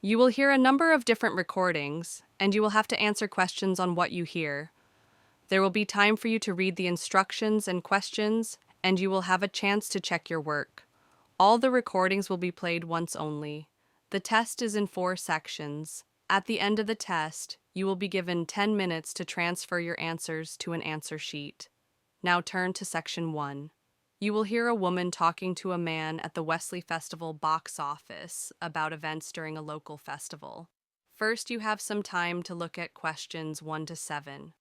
You will hear a number of different recordings, and you will have to answer questions on what you hear. There will be time for you to read the instructions and questions, and you will have a chance to check your work. All the recordings will be played once only. The test is in 4 sections. At the end of the test, you will be given 10 minutes to transfer your answers to an answer sheet. Now turn to section 1. You will hear a woman talking to a man at the Wesley Festival box office about events during a local festival. First, you have some time to look at questions 1 to 7.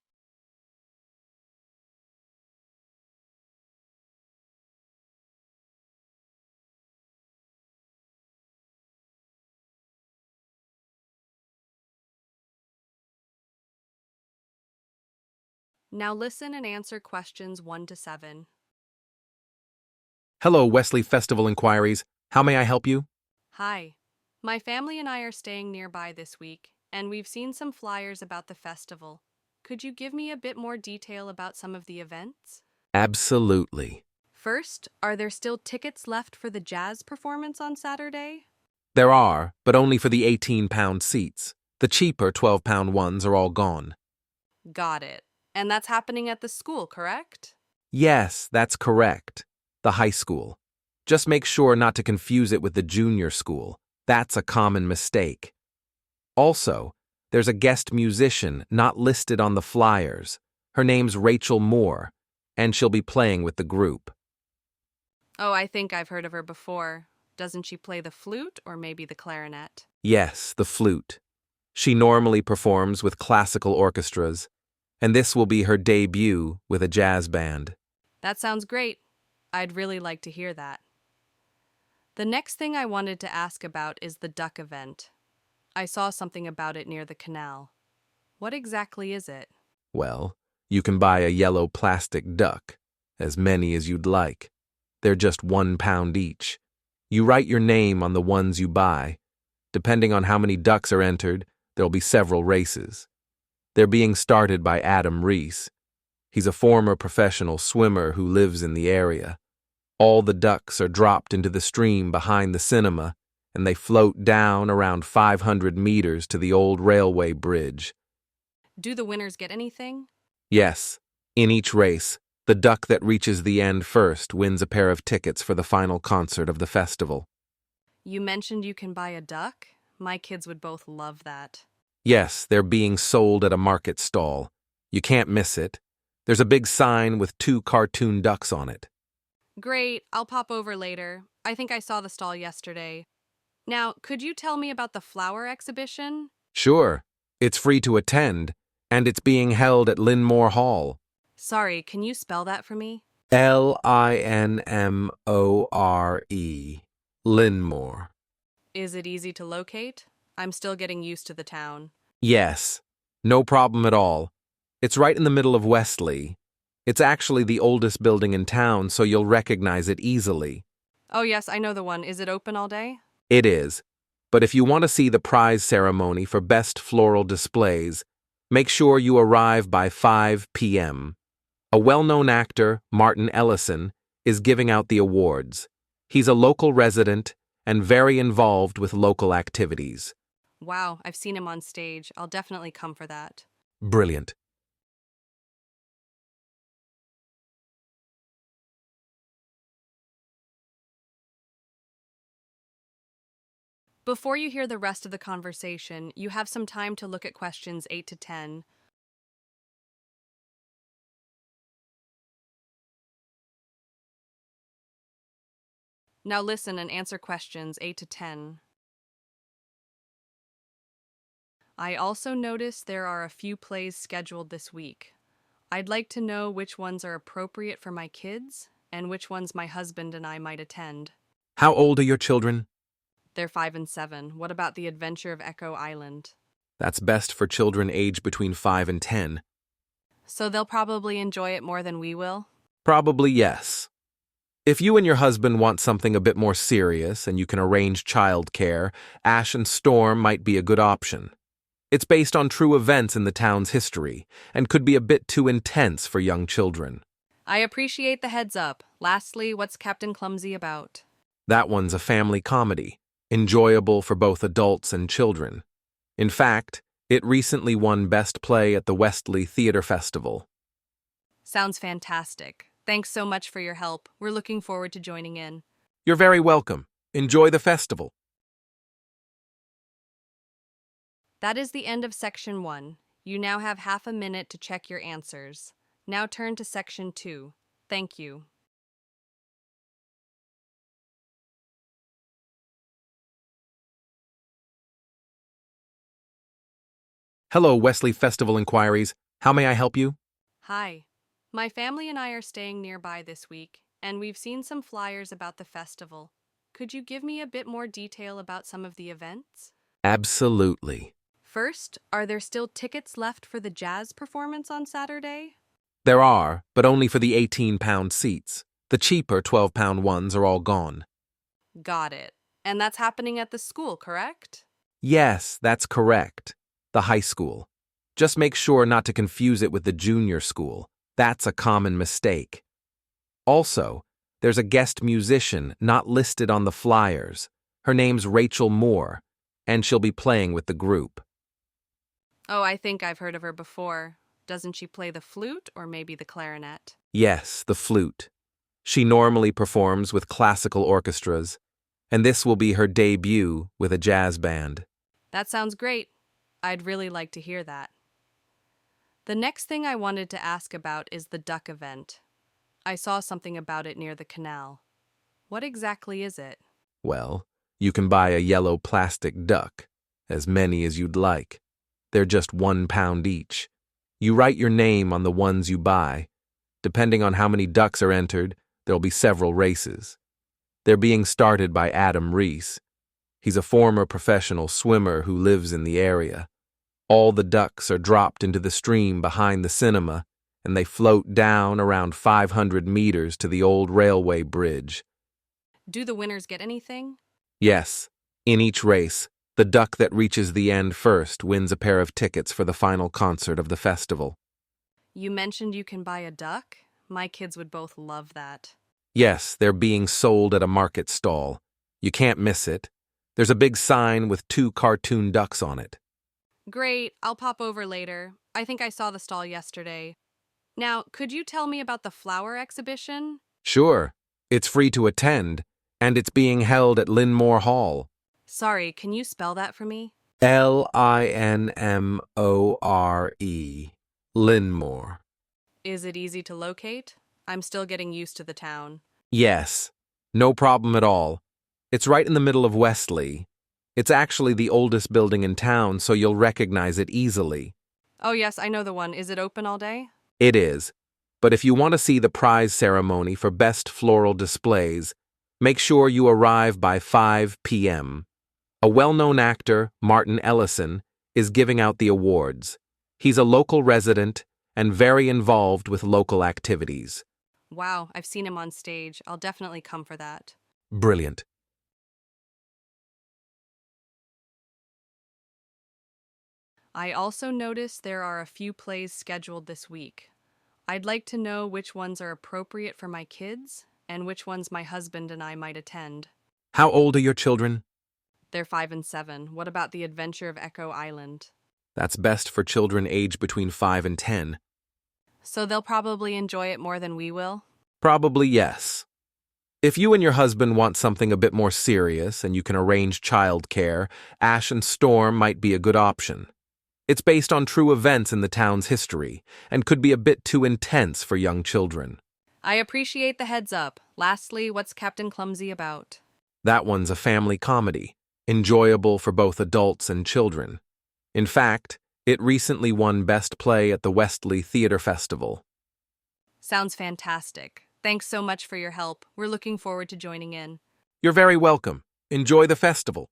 Now listen and answer questions 1 to 7. Hello, Wesley Festival Inquiries. How may I help you? Hi. My family and I are staying nearby this week, and we've seen some flyers about the festival. Could you give me a bit more detail about some of the events? Absolutely. First, are there still tickets left for the jazz performance on Saturday? There are, but only for the 18-pound seats. The cheaper 12-pound ones are all gone. Got it. And that's happening at the school, correct? Yes, that's correct. The high school. Just make sure not to confuse it with the junior school. That's a common mistake. Also, there's a guest musician not listed on the flyers. Her name's Rachel Moore, and she'll be playing with the group. Oh, I think I've heard of her before. Doesn't she play the flute or maybe the clarinet? Yes, the flute. She normally performs with classical orchestras, and this will be her debut with a jazz band. That sounds great. I'd really like to hear that. The next thing I wanted to ask about is the duck event. I saw something about it near the canal. What exactly is it? Well, you can buy a yellow plastic duck, as many as you'd like. They're just £1 each. You write your name on the ones you buy. Depending on how many ducks are entered, there'll be several races. They're being started by Adam Reese. He's a former professional swimmer who lives in the area. All the ducks are dropped into the stream behind the cinema, and they float down around 500 meters to the old railway bridge. Do the winners get anything? Yes, in each race, the duck that reaches the end first wins a pair of tickets for the final concert of the festival. You mentioned you can buy a duck? My kids would both love that. Yes, they're being sold at a market stall. You can't miss it. There's a big sign with 2 cartoon ducks on it. Great, I'll pop over later. I think I saw the stall yesterday. Now, could you tell me about the flower exhibition? Sure, it's free to attend, and it's being held at Linmore Hall. Sorry, can you spell that for me? Linmore. Linmore. Is it easy to locate? I'm still getting used to the town. Yes, no problem at all. It's right in the middle of Wesley. It's actually the oldest building in town, so you'll recognize it easily. Oh yes, I know the one. Is it open all day? It is. But if you want to see the prize ceremony for best floral displays, make sure you arrive by 5 p.m. A well-known actor, Martin Ellison, is giving out the awards. He's a local resident and very involved with local activities. Wow, I've seen him on stage. I'll definitely come for that. Brilliant. Before you hear the rest of the conversation, you have some time to look at questions 8 to 10. Now listen and answer questions 8 to 10. I also noticed there are a few plays scheduled this week. I'd like to know which ones are appropriate for my kids and which ones my husband and I might attend. How old are your children? They're 5 and 7. What about The Adventure of Echo Island? That's best for children aged between 5 and 10. So they'll probably enjoy it more than we will? Probably yes. If you and your husband want something a bit more serious and you can arrange childcare, Ash and Storm might be a good option. It's based on true events in the town's history and could be a bit too intense for young children. I appreciate the heads up. Lastly, what's Captain Clumsy about? That one's a family comedy. enjoyable for both adults and children. In fact, it recently won Best Play at the Westley Theatre Festival. Sounds fantastic. Thanks so much for your help. We're looking forward to joining in. You're very welcome. Enjoy the festival. That is the end of Section 1. You now have half a minute to check your answers. Now turn to Section 2. Thank you. Hello, Wesley Festival Inquiries. How may I help you? Hi. My family and I are staying nearby this week, and we've seen some flyers about the festival. Could you give me a bit more detail about some of the events? Absolutely. First, are there still tickets left for the jazz performance on Saturday? There are, but only for the 18-pound seats. The cheaper 12-pound ones are all gone. Got it. And that's happening at the school, correct? Yes, that's correct. The high school. Just make sure not to confuse it with the junior school. That's a common mistake. Also, there's a guest musician not listed on the flyers. Her name's Rachel Moore, and she'll be playing with the group. Oh, I think I've heard of her before. Doesn't she play the flute or maybe the clarinet? Yes, the flute. She normally performs with classical orchestras, and this will be her debut with a jazz band. That sounds great. I'd really like to hear that. The next thing I wanted to ask about is the duck event. I saw something about it near the canal. What exactly is it? Well, you can buy a yellow plastic duck, as many as you'd like. They're just £1 each. You write your name on the ones you buy. Depending on how many ducks are entered, there'll be several races. They're being started by Adam Reese. He's a former professional swimmer who lives in the area. All the ducks are dropped into the stream behind the cinema, and they float down around 500 meters to the old railway bridge. Do the winners get anything? Yes, in each race, the duck that reaches the end first wins a pair of tickets for the final concert of the festival. You mentioned you can buy a duck? My kids would both love that. Yes, they're being sold at a market stall. You can't miss it. There's a big sign with 2 cartoon ducks on it. Great, I'll pop over later. I think I saw the stall yesterday. Now, could you tell me about the flower exhibition? Sure, it's free to attend, and it's being held at Linmore Hall. Sorry, can you spell that for me? Linmore. Linmore. Is it easy to locate? I'm still getting used to the town. Yes, no problem at all. It's right in the middle of Westley. It's actually the oldest building in town, so you'll recognize it easily. Oh yes, I know the one. Is it open all day? It is. But if you want to see the prize ceremony for best floral displays, make sure you arrive by 5 p.m. A well-known actor, Martin Ellison, is giving out the awards. He's a local resident and very involved with local activities. Wow, I've seen him on stage. I'll definitely come for that. Brilliant. I also noticed there are a few plays scheduled this week. I'd like to know which ones are appropriate for my kids and which ones my husband and I might attend. How old are your children? They're 5 and 7. What about The Adventure of Echo Island? That's best for children aged between 5 and 10. So they'll probably enjoy it more than we will? Probably yes. If you and your husband want something a bit more serious and you can arrange childcare, Ash and Storm might be a good option. It's based on true events in the town's history and could be a bit too intense for young children. I appreciate the heads up. Lastly, what's Captain Clumsy about? That one's a family comedy, enjoyable for both adults and children. In fact, it recently won Best Play at the Westley Theatre Festival. Sounds fantastic. Thanks so much for your help. We're looking forward to joining in. You're very welcome. Enjoy the festival.